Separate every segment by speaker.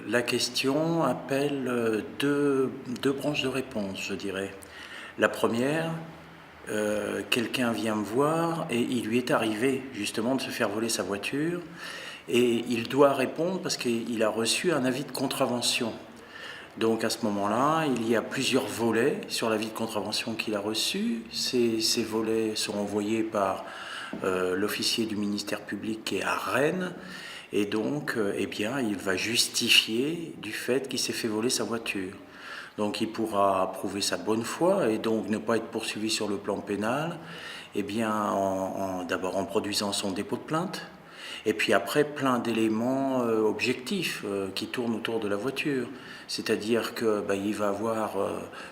Speaker 1: La question appelle deux branches de réponse, je dirais. La première, quelqu'un vient me voir et il lui est arrivé justement de se faire voler sa voiture et il doit répondre parce qu'il a reçu un avis de contravention. Donc à ce moment-là, il y a plusieurs volets sur l'avis de contravention qu'il a reçu. Ces volets sont envoyés par l'officier du ministère public qui est à Rennes. Et donc, il va justifier du fait qu'il s'est fait voler sa voiture. Donc il pourra prouver sa bonne foi et donc ne pas être poursuivi sur le plan pénal, d'abord en produisant son dépôt de plainte, et puis après plein d'éléments objectifs qui tournent autour de la voiture. C'est-à-dire qu'il va avoir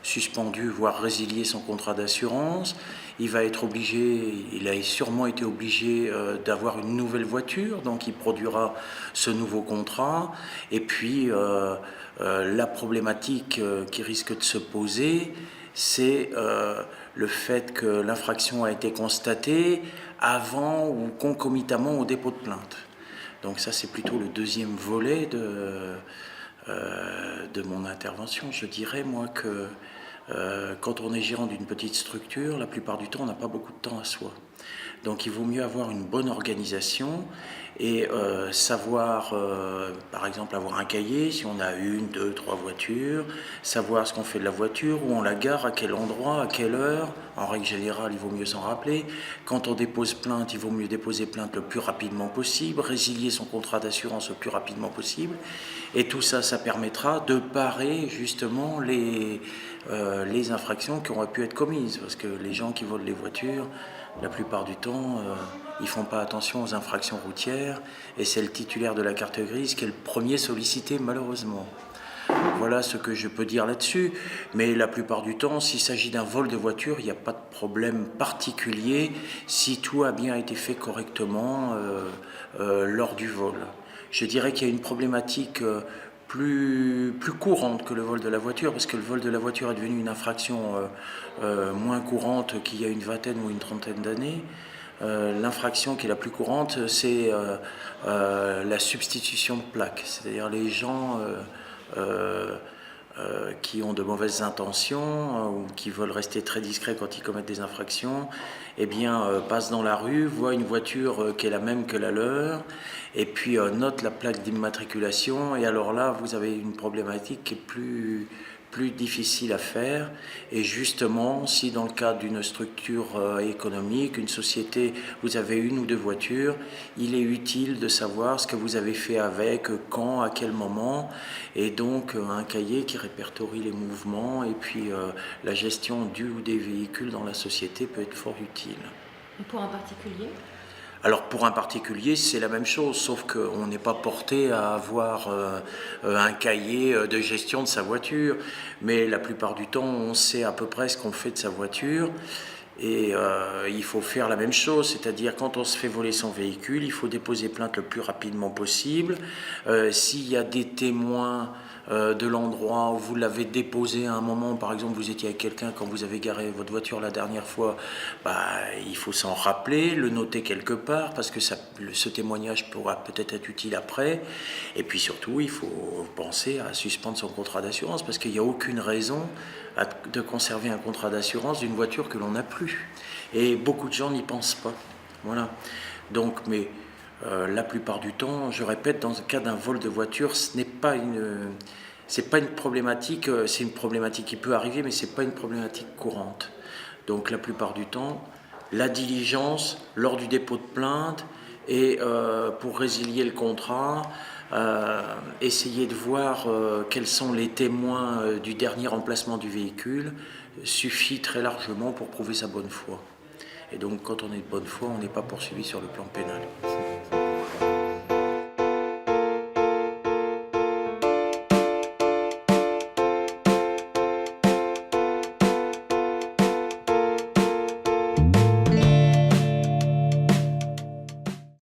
Speaker 1: suspendu, voire résilié son contrat d'assurance. Il a sûrement été obligé d'avoir une nouvelle voiture, donc il produira ce nouveau contrat. Et puis la problématique qui risque de se poser, c'est le fait que l'infraction a été constatée avant ou concomitamment au dépôt de plainte. Donc ça, c'est plutôt le deuxième volet de mon intervention. Je dirais, moi, que quand on est gérant d'une petite structure, la plupart du temps, on n'a pas beaucoup de temps à soi. Donc il vaut mieux avoir une bonne organisation et savoir, par exemple, avoir un cahier, si on a une, deux, trois voitures, savoir ce qu'on fait de la voiture, où on la gare, à quel endroit, à quelle heure. En règle générale, il vaut mieux s'en rappeler. Quand on dépose plainte, il vaut mieux déposer plainte le plus rapidement possible, résilier son contrat d'assurance le plus rapidement possible. Et tout ça, ça permettra de parer justement les infractions qui auraient pu être commises. Parce que les gens qui volent les voitures, la plupart du temps, ils ne font pas attention aux infractions routières et c'est le titulaire de la carte grise qui est le premier sollicité malheureusement. Voilà ce que je peux dire là-dessus, mais la plupart du temps, s'il s'agit d'un vol de voiture, il n'y a pas de problème particulier si tout a bien été fait correctement lors du vol. Je dirais qu'il y a une problématique plus courante que le vol de la voiture, parce que le vol de la voiture est devenu une infraction moins courante qu'il y a une vingtaine ou une trentaine d'années. L'infraction qui est la plus courante, c'est la substitution de plaques, c'est-à-dire les gens qui ont de mauvaises intentions ou qui veulent rester très discrets quand ils commettent des infractions, passent dans la rue, voient une voiture qui est la même que la leur, et puis notent la plaque d'immatriculation, et alors là, vous avez une problématique qui est plus difficile à faire. Et justement, si dans le cadre d'une structure économique, une société, vous avez une ou deux voitures, il est utile de savoir ce que vous avez fait avec, quand, à quel moment, et donc un cahier qui répertorie les mouvements et puis la gestion du ou des véhicules dans la société peut être fort utile.
Speaker 2: Et pour un particulier ?
Speaker 1: Alors pour un particulier, c'est la même chose, sauf qu'on n'est pas porté à avoir un cahier de gestion de sa voiture. Mais la plupart du temps, on sait à peu près ce qu'on fait de sa voiture. Et il faut faire la même chose, c'est-à-dire quand on se fait voler son véhicule, il faut déposer plainte le plus rapidement possible. S'il y a des témoins de l'endroit où vous l'avez déposé à un moment, par exemple vous étiez avec quelqu'un quand vous avez garé votre voiture la dernière fois, il faut s'en rappeler, le noter quelque part parce que ce témoignage pourra peut-être être utile après. Et puis surtout, il faut penser à suspendre son contrat d'assurance parce qu'il n'y a aucune raison de conserver un contrat d'assurance d'une voiture que l'on n'a plus. Et beaucoup de gens n'y pensent pas. Voilà. Donc, la plupart du temps, je répète, dans le cas d'un vol de voiture, c'est pas une problématique, c'est une problématique qui peut arriver, mais c'est pas une problématique courante. Donc la plupart du temps, la diligence lors du dépôt de plainte et pour résilier le contrat, essayer de voir quels sont les témoins du dernier emplacement du véhicule suffit très largement pour prouver sa bonne foi. Et donc quand on est de bonne foi, on n'est pas poursuivi sur le plan pénal.